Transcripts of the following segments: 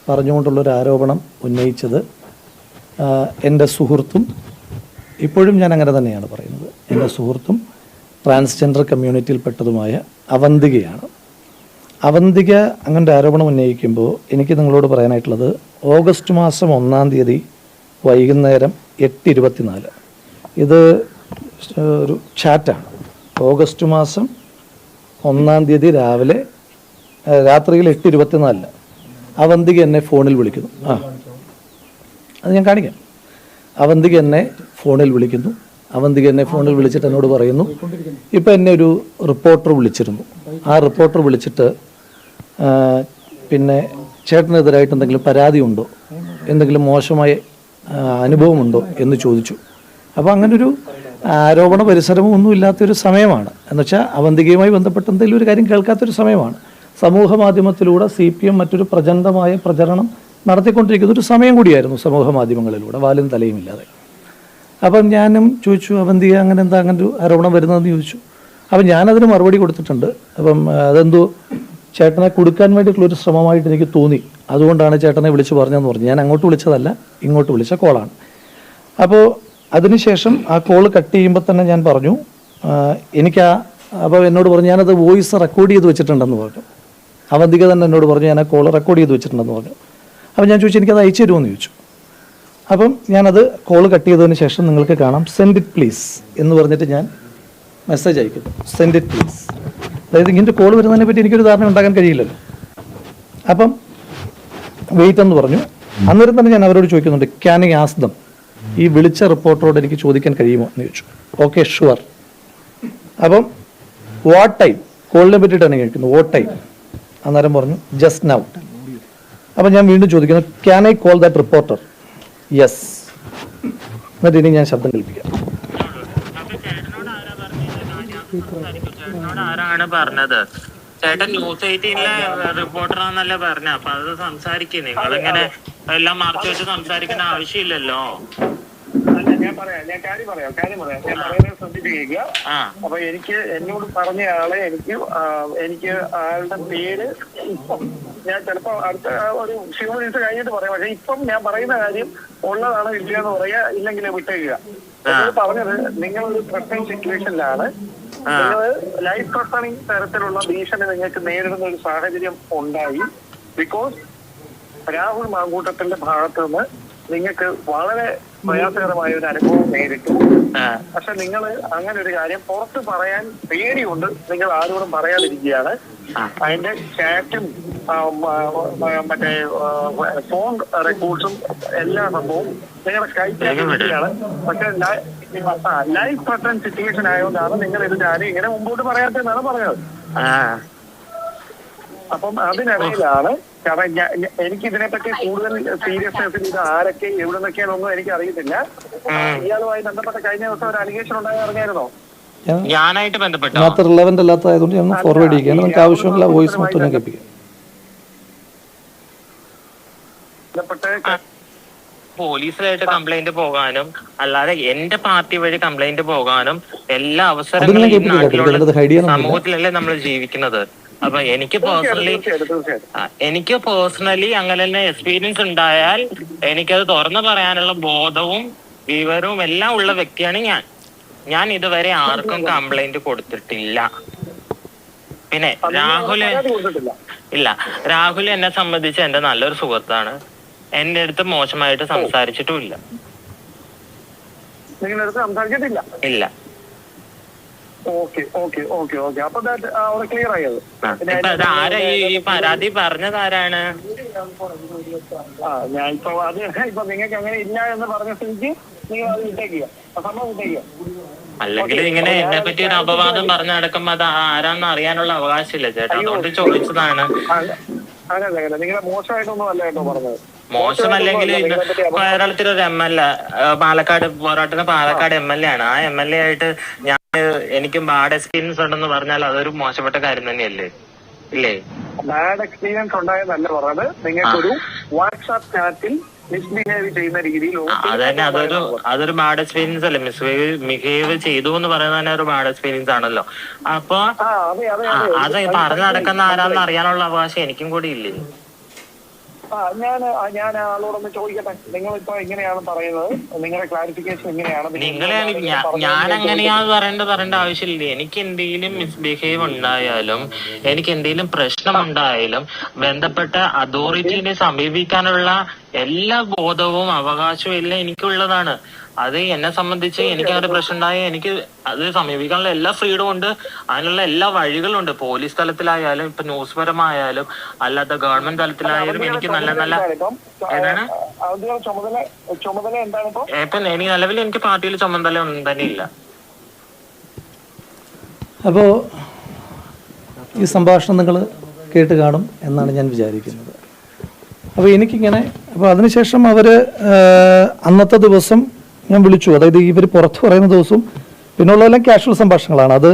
പറഞ്ഞുകൊണ്ടുള്ളൊരു ആരോപണം ഉന്നയിച്ചത് എൻ്റെ സുഹൃത്തും, ഇപ്പോഴും ഞാൻ അങ്ങനെ തന്നെയാണ് പറയുന്നത്, എൻ്റെ സുഹൃത്തും ട്രാൻസ്ജെൻഡർ കമ്മ്യൂണിറ്റിയിൽപ്പെട്ടതുമായ അവന്തികയാണ്. അവന്തിക അങ്ങനത്തെ ആരോപണം ഉന്നയിക്കുമ്പോൾ എനിക്ക് നിങ്ങളോട് പറയാനായിട്ടുള്ളത്, ഓഗസ്റ്റ് മാസം 1-ാം തീയതി വൈകുന്നേരം 8:24 ഇത് ഒരു ചാറ്റാണ്. ഓഗസ്റ്റ് മാസം 1-ാം തീയതി രാത്രിയിൽ 8:24 അവന്തിക എന്നെ ഫോണിൽ വിളിക്കുന്നു. അത് ഞാൻ കാണിക്കാം. അവന്തിക എന്നെ ഫോണിൽ വിളിക്കുന്നു. അവന്തിക എന്നെ ഫോണിൽ വിളിച്ചിട്ട് എന്നോട് പറയുന്നു, ഇപ്പം എന്നെ ഒരു റിപ്പോർട്ടർ വിളിച്ചിരുന്നു. ആ റിപ്പോർട്ടർ വിളിച്ചിട്ട് പിന്നെ ചേട്ടനെതിരായിട്ട് എന്തെങ്കിലും പരാതി ഉണ്ടോ, എന്തെങ്കിലും മോശമായ അനുഭവമുണ്ടോ എന്ന് ചോദിച്ചു. അപ്പോൾ അങ്ങനൊരു ആരോപണ പരിസരമോ ഒന്നും ഇല്ലാത്തൊരു സമയമാണ്. എന്നുവെച്ചാൽ അവന്തികയുമായി ബന്ധപ്പെട്ട് എന്തെങ്കിലും ഒരു കാര്യം കേൾക്കാത്തൊരു സമയമാണ്. സമൂഹ മാധ്യമത്തിലൂടെ CPM മറ്റൊരു പ്രചണ്ഡമായ പ്രചരണം നടത്തിക്കൊണ്ടിരിക്കുന്ന ഒരു സമയം കൂടിയായിരുന്നു സമൂഹ മാധ്യമങ്ങളിലൂടെ, വാലും തലയും ഇല്ലാതെ. അപ്പം ഞാനും ചോദിച്ചു, അവന്തിക അങ്ങനെ ഒരു ആരോപണം വരുന്നതെന്ന് ചോദിച്ചു. അപ്പം ഞാനതിന് മറുപടി കൊടുത്തിട്ടുണ്ട്. അപ്പം അതെന്തോ ചേട്ടനെ കൊടുക്കാൻ വേണ്ടിയിട്ടുള്ളൊരു ശ്രമമായിട്ട് എനിക്ക് തോന്നി, അതുകൊണ്ടാണ് ചേട്ടനെ വിളിച്ച് പറഞ്ഞതെന്ന് പറഞ്ഞു. ഞാൻ അങ്ങോട്ട് വിളിച്ചതല്ല, ഇങ്ങോട്ട് വിളിച്ച കോളാണ്. അപ്പോൾ അതിനുശേഷം ആ കോൾ കട്ട് ചെയ്യുമ്പോൾ തന്നെ ഞാൻ പറഞ്ഞു, അപ്പോൾ എന്നോട് പറഞ്ഞു ഞാനത് വോയിസ് റെക്കോർഡ് ചെയ്ത് വെച്ചിട്ടുണ്ടെന്ന് പറഞ്ഞു. അവന്തിക തന്നെ എന്നോട് പറഞ്ഞു ഞാൻ ആ കോൾ റെക്കോർഡ് ചെയ്ത് വെച്ചിട്ടുണ്ടെന്ന് പറഞ്ഞു. അപ്പോൾ ഞാൻ ചോദിച്ചു എനിക്കത് അയച്ചു തരുമെന്ന് ചോദിച്ചു. അപ്പം ഞാനത് കോൾ കട്ട് ചെയ്തതിന് ശേഷം നിങ്ങൾക്ക് കാണാം, സെൻഡ് ഇറ്റ് പ്ലീസ് എന്ന് പറഞ്ഞിട്ട് ഞാൻ മെസ്സേജ് അയക്കുന്നു. Send it please. അതായത് ഇങ്ങനത്തെ കോൾ വരുന്നതിനെ പറ്റി എനിക്കൊരു ധാരണ ഉണ്ടാക്കാൻ കഴിയില്ലല്ലോ. അപ്പം വെയിറ്റ് എന്ന് പറഞ്ഞു. അന്നേരം തന്നെ ഞാൻ അവരോട് ചോദിക്കുന്നുണ്ട്, ക്യാൻ ഐ ആസ്ക് ദം, ഈ വിളിച്ച റിപ്പോർട്ടറോട് എനിക്ക് ചോദിക്കാൻ കഴിയുമോ എന്ന് ചോദിച്ചു. Okay sure. അപ്പം വാട്ട് ടൈം, കോളിനെ പറ്റിയിട്ടാണ് കേൾക്കുന്നത്, വാട്ട് ടൈം. അന്നേരം പറഞ്ഞു ജസ്റ്റ് നൗ. അപ്പം ഞാൻ വീണ്ടും ചോദിക്കുന്നു, can I call that reporter? Yes. എന്നിട്ട് ഇനി ഞാൻ ശബ്ദം കേൾപ്പിക്കാം. ആരാണ് പറഞ്ഞത്? ചേട്ടൻ ന്യൂസ് 18-ലെ റിപ്പോർട്ടറാന്നല്ലേ പറഞ്ഞ. അപ്പൊ അത് സംസാരിക്കും. നിങ്ങളിങ്ങനെ എല്ലാം മറച്ചു വെച്ച് സംസാരിക്കുന്ന ആവശ്യമില്ലല്ലോ. ഞാൻ കാര്യം പറയാം. ഞാൻ പറയുന്നത് ശ്രദ്ധിച്ച് കേൾക്കുക. അപ്പൊ എന്നോട് പറഞ്ഞ ആളെ എനിക്ക് ആളുടെ പേര് ഇപ്പം ഞാൻ ചിലപ്പോ അടുത്ത ഒരു few minutes കഴിഞ്ഞിട്ട് പറയാം. പക്ഷെ ഇപ്പം ഞാൻ പറയുന്ന കാര്യം ഉള്ളതാണോ ഇല്ലയെന്ന് പറയാ, ഇല്ലെങ്കിൽ വിട്ടേക്കുക. പറഞ്ഞത് നിങ്ങളൊരു പ്രശ്നം സിറ്റുവേഷനിലാണ്, നിങ്ങൾ ലൈഫ് ത്രട്ടണിങ് തരത്തിലുള്ള ഭീഷണി നിങ്ങൾക്ക് നേരിടുന്ന ഒരു സാഹചര്യം ഉണ്ടായി. ബിക്കോസ് രാഹുൽ മാങ്കൂട്ടത്തിന്റെ ഭാഗത്ത് നിന്ന് നിങ്ങൾക്ക് വളരെ പ്രയാസകരമായ ഒരു അനുഭവം നേരിട്ടു. പക്ഷെ നിങ്ങൾ അങ്ങനെ ഒരു കാര്യം പുറത്ത് പറയാൻ പേടിയുണ്ട്, നിങ്ങൾ ആരോടും പറയാതിരിക്കുകയാണ്. അതിന്റെ ചാറ്റും മറ്റേ ഫോൺ റെക്കോർഡ്സും എല്ലാ സംഭവവും നിങ്ങളുടെ കൈക്കാണ്. പക്ഷെ ലൈഫ് ത്രട്ടൺ സിറ്റുവേഷൻ ആയതുകൊണ്ടാണ് നിങ്ങൾ ഇത് ഞാൻ ഇങ്ങനെ മുമ്പോട്ട് പറയാത്തെന്നാണ് പറഞ്ഞത്. അപ്പം അതിനിടയിലാണ്, കാരണം എനിക്ക് ഇതിനെപ്പറ്റി കൂടുതൽ സീരിയസ്നെസ് ഇത് ആരൊക്കെ എവിടെ നിന്നൊക്കെയാണൊന്നും എനിക്ക് അറിയത്തില്ല. ഇയാളുമായി ബന്ധപ്പെട്ട കഴിഞ്ഞ ദിവസം ഒരു അലിഗേഷൻ ഉണ്ടായി അറിഞ്ഞായിരുന്നോ? ഞാനായിട്ട് ബന്ധപ്പെട്ട റിലവന്റ് അല്ലാത്തതായതുകൊണ്ട് ഞാൻ ഫോർവേഡ് ചെയ്യുകയാണ്. നമുക്ക് ആവശ്യമുള്ള വോയിസ് മൊത്തം ഞാൻ കേൾപ്പിക്കാം. പോലീസിലായിട്ട് കംപ്ലൈന്റ് പോകാനും അല്ലാതെ എന്റെ പാർട്ടി വഴി കംപ്ലൈന്റ് പോകാനും എല്ലാ അവസരങ്ങളും സമൂഹത്തിലല്ലേ നമ്മൾ ജീവിക്കുന്നത്. അപ്പൊ എനിക്ക് പേഴ്സണലി അങ്ങനെ തന്നെ എക്സ്പീരിയൻസ് ഉണ്ടായാൽ എനിക്കത് തുറന്നു പറയാനുള്ള ബോധവും വിവരവും എല്ലാം ഉള്ള വ്യക്തിയാണ് ഞാൻ ഇതുവരെ ആർക്കും കംപ്ലൈന്റ് കൊടുത്തിട്ടില്ല. പിന്നെ രാഹുൽ എന്നെ സംബന്ധിച്ച് എന്റെ നല്ലൊരു സുഹൃത്താണ്. എന്റെ അടുത്ത് മോശമായിട്ട് സംസാരിച്ചിട്ടുമില്ല. ഇല്ല. ആരാ ഈ പരാതി പറഞ്ഞതാരാണ്? നിങ്ങൾക്ക് അങ്ങനെ ഇല്ല എന്ന് പറഞ്ഞ സ്ഥിതിക്ക് നിങ്ങൾ അത് വിട്ടേക്കുക, സംഭവം വിട്ടേക്കുക. അല്ലെങ്കിൽ ഇങ്ങനെ എന്നെ പറ്റി ഒരു അപവാദം പറഞ്ഞു നടക്കുമ്പോ അത് ആരാന്ന് അറിയാനുള്ള അവകാശമില്ല ചേട്ടാ, അതുകൊണ്ട് ചോദിച്ചതാണ്. നിങ്ങളെ മോശമായിട്ടൊന്നും അല്ല കേട്ടോ പറഞ്ഞത്. മോശമല്ലെങ്കിൽ കേരളത്തിലൊരു MLA പാലക്കാട് MLA ആണ്. ആ MLA ആയിട്ട് എനിക്ക് ബാഡ് എക്സ്പീരിയൻസ് ഉണ്ടെന്ന് പറഞ്ഞാൽ അതൊരു മോശപ്പെട്ട കാര്യം തന്നെയല്ലേ? ഇല്ലേ? ബാഡ് എക്സ്പീരിയൻസ് ഉണ്ടായെന്നല്ല പറഞ്ഞത്, നിങ്ങൾക്കൊരു വാട്സാപ്പ് ചാറ്റിൽ മിസ്ബിഹേവ് ചെയ്യുന്ന രീതിയിൽ അതന്നെ അതൊരു ബാഡ് എക്സ്പീരിയൻസ് അല്ലേ? മിസ്ബിഹേവ് ചെയ്തു എന്ന് പറയുന്നത് തന്നെ ഒരു ബാഡ് എക്സ്പീരിയൻസ് ആണല്ലോ. അപ്പൊ അത് പറഞ്ഞു നടക്കുന്ന ആരാന്ന് അറിയാനുള്ള അവകാശം എനിക്കും കൂടി ഇല്ലേ? ഞാൻ ആളോടൊന്ന് ചോദിക്കട്ടെ, നിങ്ങളിപ്പോ എങ്ങനെയാണ് പറയുന്നത്, നിങ്ങളുടെ ക്ലാരിഫിക്കേഷൻ എങ്ങനെയാണ്? ഞാൻ അങ്ങനെയാന്ന് പറയേണ്ട ആവശ്യമില്ല. എനിക്ക് എന്തെങ്കിലും മിസ്ബിഹേവ് ഉണ്ടായാലും എനിക്ക് എന്തെങ്കിലും പ്രശ്നം ഉണ്ടായാലും ബന്ധപ്പെട്ട അതോറിറ്റിനെ സമീപിക്കാനുള്ള എല്ലാ ബോധവും അവകാശവും എല്ലാം എനിക്കുള്ളതാണ്. അത് എന്നെ സംബന്ധിച്ച് എനിക്ക് ഒരു പ്രശ്നം ഉണ്ടായാൽ എനിക്ക് അത് സമീപിക്കാനുള്ള എല്ലാ ഫ്രീഡവും ഉണ്ട്, അതിനുള്ള എല്ലാ വഴികളുണ്ട്. പോലീസ് തലത്തിലായാലും ഇപ്പൊ ന്യൂസ് പരമായാലും അല്ലാത്ത ഗവൺമെന്റ് തലത്തിലായാലും എനിക്ക് നല്ല ഏതാണ് ചുമതല എന്താണ് ഇപ്പൊ എനിക്ക് നിലവിൽ എനിക്ക് പാർട്ടിയിൽ ചുമതല ഒന്നും തന്നെ ഇല്ല. അപ്പോൾ ഈ സംഭാഷണം നിങ്ങൾ കേട്ട് കാണും എന്നാണ് ഞാൻ വിചാരിക്കുന്നത്. അപ്പോൾ എനിക്കിങ്ങനെ അപ്പോൾ അതിനുശേഷം അവർ അന്നത്തെ ദിവസം ഞാൻ വിളിച്ചു, അതായത് ഇവർ പുറത്ത് പറയുന്ന ദിവസവും പിന്നുള്ളതെല്ലാം കാഷ്വൽ സംഭാഷണങ്ങളാണ്. അത്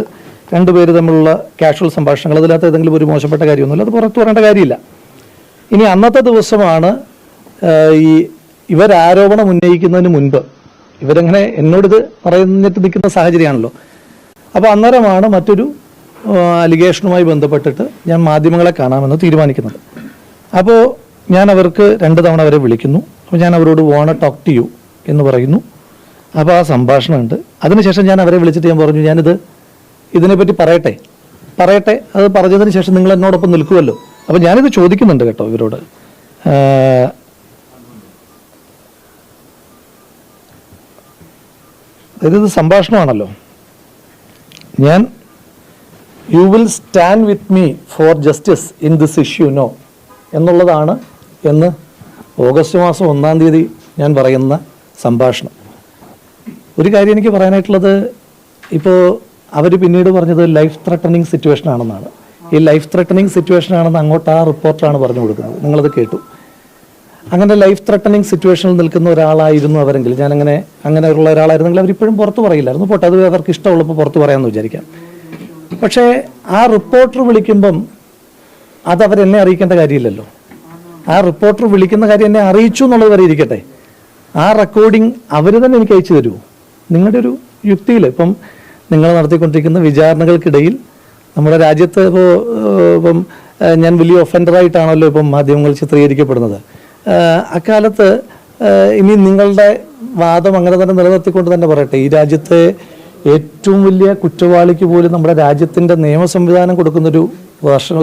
രണ്ടുപേര് തമ്മിലുള്ള കാഷ്വൽ സംഭാഷണങ്ങൾ, അതിനകത്ത് ഏതെങ്കിലും ഒരു മോശപ്പെട്ട കാര്യമൊന്നുമില്ല, അത് പുറത്ത് പറയേണ്ട കാര്യമില്ല. ഇനി അന്നത്തെ ദിവസമാണ് ഈ ഇവരാരോപണം ഉന്നയിക്കുന്നതിന് മുൻപ് ഇവരങ്ങനെ എന്നോടിത് പറയുന്നിട്ട് നിൽക്കുന്ന സാഹചര്യമാണല്ലോ. അപ്പോൾ അന്നേരമാണ് മറ്റൊരു അലിഗേഷനുമായി ബന്ധപ്പെട്ടിട്ട് ഞാൻ മാധ്യമങ്ങളെ കാണാമെന്ന് തീരുമാനിക്കുന്നത്. അപ്പോൾ ഞാൻ അവർക്ക് 2 തവണ അവരെ വിളിക്കുന്നു. അപ്പോൾ ഞാൻ അവരോട് വോണ ടോക്ക് ടു യു എന്ന് പറയുന്നു. അപ്പോൾ ആ സംഭാഷണമുണ്ട്. അതിനുശേഷം ഞാൻ അവരെ വിളിച്ചിട്ട് ഞാൻ പറഞ്ഞു, ഇതിനെപ്പറ്റി പറയട്ടെ. അത് പറഞ്ഞതിന് ശേഷം നിങ്ങൾ എന്നോടൊപ്പം നിൽക്കുമല്ലോ. അപ്പോൾ ഞാനിത് ചോദിക്കുന്നുണ്ട് കേട്ടോ ഇവരോട്. അതായത് സംഭാഷണമാണല്ലോ. You will stand with me for justice in this issue no എന്നുള്ളതാണ് എന്ന് ഓഗസ്റ്റ് മാസം 1-ാം തീയതി ഞാൻ പറയുന്ന സംഭാഷണം. ഒരു കാര്യം എനിക്ക് പറയാനായിട്ടുള്ളത്, ഇപ്പോൾ അവർ പിന്നീട് പറഞ്ഞത് ലൈഫ് ത്രെട്ടനിങ് സിറ്റുവേഷൻ ആണെന്നാണ്. ഈ ലൈഫ് ത്രെട്ടനിങ് സിറ്റുവേഷൻ ആണെന്ന് അങ്ങോട്ട് ആ റിപ്പോർട്ടാണ് പറഞ്ഞു കൊടുക്കുന്നത്. നിങ്ങളത് കേട്ടു. അങ്ങനെ ലൈഫ് ത്രെട്ടനിങ് സിറ്റുവേഷനിൽ നിൽക്കുന്ന ഒരാളായിരുന്നു അവരെങ്കിൽ, അങ്ങനെയുള്ള ഒരാളായിരുന്നെങ്കിൽ അവരിപ്പോഴും പുറത്ത് പറയില്ലായിരുന്നു. പോട്ടെ, അത് അവർക്ക് ഇഷ്ടമുള്ളപ്പോൾ പുറത്ത് പറയാമെന്ന് വിചാരിക്കാം. പക്ഷേ ആ റിപ്പോർട്ടർ വിളിക്കുമ്പം അത് അവരെന്നെ അറിയിക്കേണ്ട കാര്യമില്ലല്ലോ. ആ റിപ്പോർട്ടർ വിളിക്കുന്ന കാര്യം എന്നെ അറിയിച്ചു എന്നുള്ളത് വരെ ഇരിക്കട്ടെ. ആ റെക്കോർഡിങ് അവർ തന്നെ എനിക്ക് അയച്ചു തരുമോ? നിങ്ങളുടെ ഒരു യുക്തിയിൽ ഇപ്പം നിങ്ങൾ നടത്തിക്കൊണ്ടിരിക്കുന്ന വിചാരണകൾക്കിടയിൽ നമ്മുടെ രാജ്യത്ത് ഇപ്പം ഞാൻ വലിയ ഒഫൻഡറായിട്ടാണല്ലോ ഇപ്പം മാധ്യമങ്ങൾ ചിത്രീകരിക്കപ്പെടുന്നത്. അക്കാലത്ത് ഇനി നിങ്ങളുടെ വാദം അങ്ങനെ തന്നെ നിലനിർത്തിക്കൊണ്ട് തന്നെ പറയട്ടെ, ഈ രാജ്യത്തെ ഏറ്റവും വലിയ കുറ്റവാളിക്ക് പോലും നമ്മുടെ രാജ്യത്തിൻ്റെ നിയമ സംവിധാനം കൊടുക്കുന്നൊരു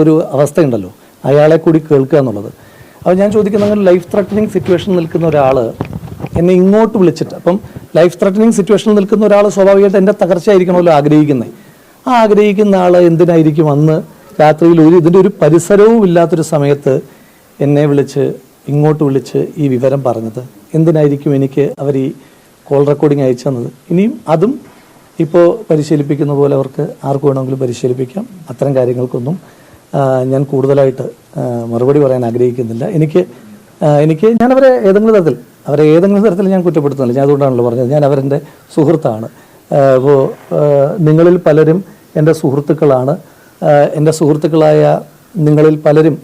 ഒരു അവസ്ഥയുണ്ടല്ലോ, അയാളെ കൂടി കേൾക്കുക എന്നുള്ളത്. അപ്പോൾ ഞാൻ ചോദിക്കുന്നത്, ലൈഫ് ത്രെട്ടനിങ് സിറ്റുവേഷനിൽ നിൽക്കുന്ന ഒരാൾ എന്നെ ഇങ്ങോട്ട് വിളിച്ചിട്ട്, അപ്പം ലൈഫ് ത്രെട്ടനിങ് സിറ്റുവേഷനിൽ നിൽക്കുന്ന ഒരാൾ സ്വാഭാവികമായിട്ട് എൻ്റെ തകർച്ചയായിരിക്കണമല്ലോ ആഗ്രഹിക്കുന്നത്. ആ ആഗ്രഹിക്കുന്ന ആൾ എന്തിനായിരിക്കും അന്ന് രാത്രിയിൽ ഇതിൻ്റെ ഒരു പരിസരവും ഇല്ലാത്തൊരു സമയത്ത് എന്നെ ഇങ്ങോട്ട് വിളിച്ച് ഈ വിവരം പറഞ്ഞത്? എന്തിനായിരിക്കും എനിക്ക് അവർ ഈ കോൾ റെക്കോർഡിങ് അയച്ചു തന്നത്? ഇനിയും അതും ഇപ്പോൾ പരിശീലിപ്പിക്കുന്ന പോലെ അവർക്ക് ആർക്ക് വേണമെങ്കിലും പരിശീലിപ്പിക്കാം. അത്തരം കാര്യങ്ങൾക്കൊന്നും ഞാൻ കൂടുതലായിട്ട് മറുപടി പറയാൻ ആഗ്രഹിക്കുന്നില്ല. ഞാൻ അവരെ ഏതെങ്കിലും തരത്തിൽ ഞാൻ കുറ്റപ്പെടുത്തുന്നില്ല. ഞാൻ അതുകൊണ്ടാണല്ലോ പറഞ്ഞത്, ഞാൻ അവരെൻ്റെ സുഹൃത്താണ്. അപ്പോൾ നിങ്ങളിൽ പലരും എൻ്റെ സുഹൃത്തുക്കളാണ്. എൻ്റെ സുഹൃത്തുക്കളായ നിങ്ങളിൽ പലരും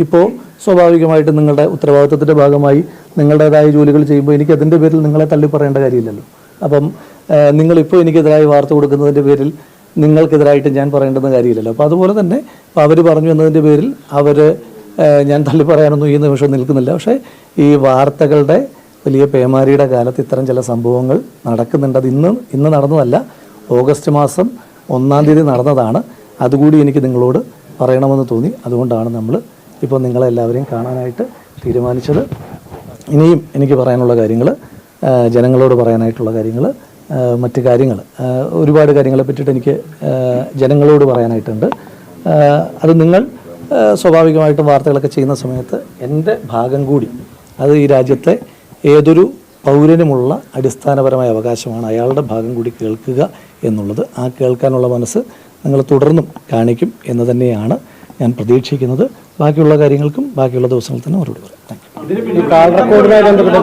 ഇപ്പോൾ സ്വാഭാവികമായിട്ട് നിങ്ങളുടെ ഉത്തരവാദിത്വത്തിൻ്റെ ഭാഗമായി നിങ്ങളുടേതായ ജോലികൾ ചെയ്യുമ്പോൾ എനിക്ക് അതിൻ്റെ പേരിൽ നിങ്ങളെ തള്ളി പറയേണ്ട കാര്യമില്ലല്ലോ. അപ്പം നിങ്ങളിപ്പോൾ എനിക്കെതിരായി വാർത്ത കൊടുക്കുന്നതിൻ്റെ പേരിൽ നിങ്ങൾക്കെതിരായിട്ട് ഞാൻ പറയേണ്ടുന്ന കാര്യമില്ലല്ലോ. അപ്പോൾ അതുപോലെ തന്നെ ഇപ്പോൾ അവർ പറഞ്ഞു എന്നതിൻ്റെ പേരിൽ ഞാൻ തള്ളി പറയാനൊന്നും ഈ നിമിഷം നിൽക്കുന്നില്ല. പക്ഷേ ഈ വാർത്തകളുടെ വലിയ പേമാരിയുടെ കാലത്ത് ഇത്തരം ചില സംഭവങ്ങൾ നടക്കുന്നുണ്ട്. അത് ഇന്ന് നടന്നതല്ല, ഓഗസ്റ്റ് മാസം 1-ാം തീയതി നടന്നതാണ്. അതുകൂടി എനിക്ക് നിങ്ങളോട് പറയണമെന്ന് തോന്നി. അതുകൊണ്ടാണ് നമ്മൾ ഇപ്പോൾ നിങ്ങളെല്ലാവരെയും കാണാനായിട്ട് തീരുമാനിച്ചത്. ഇനിയും എനിക്ക് പറയാനുള്ള കാര്യങ്ങൾ, ജനങ്ങളോട് പറയാനായിട്ടുള്ള കാര്യങ്ങൾ, മറ്റ് കാര്യങ്ങൾ, ഒരുപാട് കാര്യങ്ങളെ പറ്റിയിട്ട് എനിക്ക് ജനങ്ങളോട് പറയാനായിട്ടുണ്ട്. അത് നിങ്ങൾ സ്വാഭാവികമായിട്ടും വാർത്തകളൊക്കെ ചെയ്യുന്ന സമയത്ത് എൻ്റെ ഭാഗം കൂടി, അത് ഈ രാജ്യത്തെ ഏതൊരു പൗരനുമുള്ള അടിസ്ഥാനപരമായ അവകാശമാണ്, അയാളുടെ ഭാഗം കൂടി കേൾക്കുക എന്നുള്ളത്. ആ കേൾക്കാനുള്ള മനസ്സ് നിങ്ങൾ തുടർന്നും കാണിക്കും എന്ന് തന്നെയാണ് ഞാൻ പ്രതീക്ഷിക്കുന്നത്. ബാക്കിയുള്ള കാര്യങ്ങൾക്കും ബാക്കിയുള്ള ദിവസങ്ങളിൽ തന്നെ മറുപടി പറയാം. Thank you. കാൾ റെക്കോർഡുമായി ബന്ധപ്പെട്ട്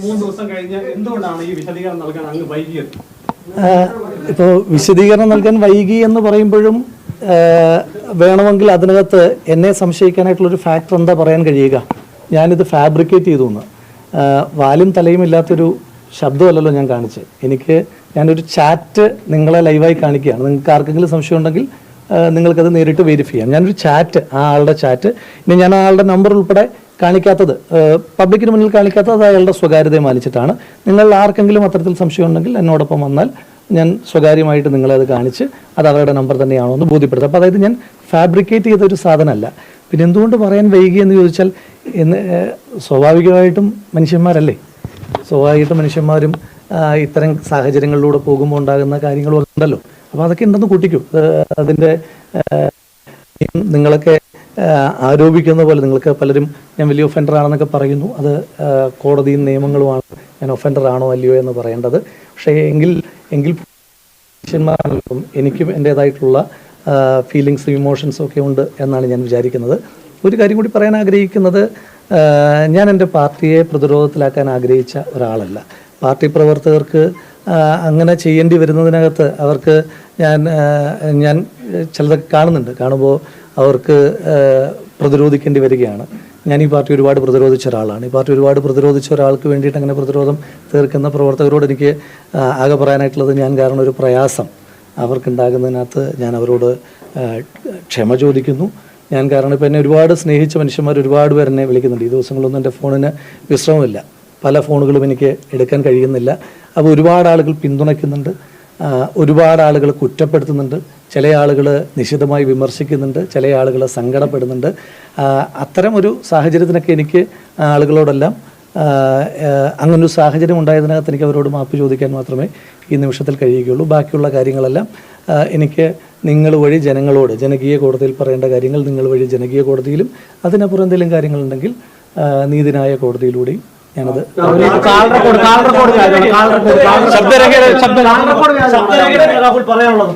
3 ദിവസം കഴിഞ്ഞ് എന്തുകൊണ്ടാണ് ഈ വിശദീകരണം നൽകാൻ അങ്ങ് വൈകിയത്? ഇപ്പോൾ വിശദീകരണം നൽകാൻ വൈകി എന്ന് പറയുമ്പോഴും വേണമെങ്കിൽ അതിനകത്ത് എന്നെ സംശയിക്കാനായിട്ടുള്ളൊരു ഫാക്ടർ എന്താ പറയാൻ കഴിയുക? ഞാനിത് ഫാബ്രിക്കേറ്റ് ചെയ്തു എന്ന്. വാലും തലയും ഇല്ലാത്തൊരു ശബ്ദമല്ലല്ലോ ഞാൻ കാണിച്ചത്. ഞാനൊരു ചാറ്റ് നിങ്ങളെ ലൈവായി കാണിക്കുകയാണ്. നിങ്ങൾക്ക് ആർക്കെങ്കിലും സംശയം ഉണ്ടെങ്കിൽ നിങ്ങൾക്കത് നേരിട്ട് വെരിഫൈ ചെയ്യാം. ഞാനൊരു ചാറ്റ്, ആ ആളുടെ ചാറ്റ്, ഇനി ഞാൻ ആ ആളുടെ നമ്പർ ഉൾപ്പെടെ കാണിക്കാത്തത്, പബ്ലിക്കിന് മുന്നിൽ കാണിക്കാത്തത് അത് അയാളുടെ സ്വകാര്യതയെ മാനിച്ചിട്ടാണ്. നിങ്ങൾ ആർക്കെങ്കിലും അത്തരത്തിൽ സംശയം ഉണ്ടെങ്കിൽ എന്നോടൊപ്പം വന്നാൽ ഞാൻ സ്വകാര്യമായിട്ട് നിങ്ങളെ അത് കാണിച്ച് അത് അവരുടെ നമ്പർ തന്നെയാണോ എന്ന് ബോധ്യപ്പെടുത്തും. അപ്പോൾ അതായത് ഞാൻ ഫാബ്രിക്കേറ്റ് ചെയ്തൊരു സാധനമല്ല. പിന്നെ എന്തുകൊണ്ട് പറയാൻ വൈകിയെന്ന് ചോദിച്ചാൽ, സ്വാഭാവികമായിട്ടും മനുഷ്യന്മാരല്ലേ, സ്വാഭാവികമായിട്ടും മനുഷ്യന്മാരും ഇത്തരം സാഹചര്യങ്ങളിലൂടെ പോകുമ്പോൾ ഉണ്ടാകുന്ന കാര്യങ്ങൾ ഉണ്ടല്ലോ. അപ്പോൾ അതൊക്കെ ഉണ്ടെന്ന് കൂട്ടിക്കൂ. അതിൻ്റെ നിങ്ങളൊക്കെ ആരോപിക്കുന്ന പോലെ നിങ്ങൾക്ക് പലരും ഞാൻ വലിയ ഒഫൻഡർ ആണെന്നൊക്കെ പറയുന്നു. അത് കോടതിയും നിയമങ്ങളുമാണ് ഞാൻ ഒഫൻഡർ ആണോ അല്ലയോ എന്ന് പറയേണ്ടത്. പക്ഷേ എങ്കിൽ മനുഷ്യന്മാരാണെങ്കിലും എനിക്കും എൻ്റേതായിട്ടുള്ള ഫീലിങ്സും ഇമോഷൻസും ഒക്കെ ഉണ്ട് എന്നാണ് ഞാൻ വിചാരിക്കുന്നത്. ഒരു കാര്യം കൂടി പറയാൻ ആഗ്രഹിക്കുന്നത്, ഞാൻ എൻ്റെ പാർട്ടിയെ പ്രതിരോധത്തിലാക്കാൻ ആഗ്രഹിച്ച ഒരാളല്ല. പാർട്ടി പ്രവർത്തകർക്ക് അങ്ങനെ ചെയ്യേണ്ടി വരുന്നതിനകത്ത് അവർക്ക് ഞാൻ ചിലതൊക്കെ കാണുമ്പോൾ അവർക്ക് പ്രതിരോധിക്കേണ്ടി വരികയാണ്. ഞാൻ ഈ പാർട്ടി ഒരുപാട് പ്രതിരോധിച്ച ഒരാളാണ്. ഈ പാർട്ടി ഒരുപാട് പ്രതിരോധിച്ച ഒരാൾക്ക് വേണ്ടിയിട്ട് അങ്ങനെ പ്രതിരോധം തീർക്കുന്ന പ്രവർത്തകരോട് എനിക്ക് ആകെ പറയാനായിട്ടുള്ളത്, ഞാൻ കാരണം ഒരു പ്രയാസം അവർക്കുണ്ടാകുന്നതിനകത്ത് ഞാൻ അവരോട് ക്ഷമ ചോദിക്കുന്നു. ഞാൻ കാരണം ഇപ്പോൾ എന്നെ ഒരുപാട് സ്നേഹിച്ച മനുഷ്യന്മാർ ഒരുപാട് പേർ എന്നെ വിളിക്കുന്നുണ്ട്. ഈ ദിവസങ്ങളൊന്നും എൻ്റെ ഫോണിന് വിശ്രമമില്ല, പല ഫോണുകളും എനിക്ക് എടുക്കാൻ കഴിയുന്നില്ല. അപ്പോൾ ഒരുപാട് ആളുകൾ പിന്തുണയ്ക്കുന്നുണ്ട്, ഒരുപാട് ആളുകൾ കുറ്റപ്പെടുത്തുന്നുണ്ട്, ചില ആളുകൾ നിശിതമായി വിമർശിക്കുന്നുണ്ട്, ചില ആളുകൾ സങ്കടപ്പെടുന്നുണ്ട്. അത്തരം ഒരു സാഹചര്യത്തിനൊക്കെ എനിക്ക് ആളുകളോടെല്ലാം അങ്ങനൊരു സാഹചര്യം ഉണ്ടായതിനകത്ത് എനിക്ക് അവരോട് മാപ്പ് ചോദിക്കാൻ മാത്രമേ ഈ നിമിഷത്തിൽ കഴിയുകയുള്ളൂ. ബാക്കിയുള്ള കാര്യങ്ങളെല്ലാം എനിക്ക് നിങ്ങൾ വഴി ജനങ്ങളോട്, ജനകീയ കോടതിയിൽ പറയേണ്ട കാര്യങ്ങൾ നിങ്ങൾ വഴി ജനകീയ കോടതിയിലും, അതിനപ്പുറം എന്തെങ്കിലും കാര്യങ്ങളുണ്ടെങ്കിൽ നീതിന്യായ കോടതിയിലൂടെയും ഞാനത് പറയാനുള്ളത്.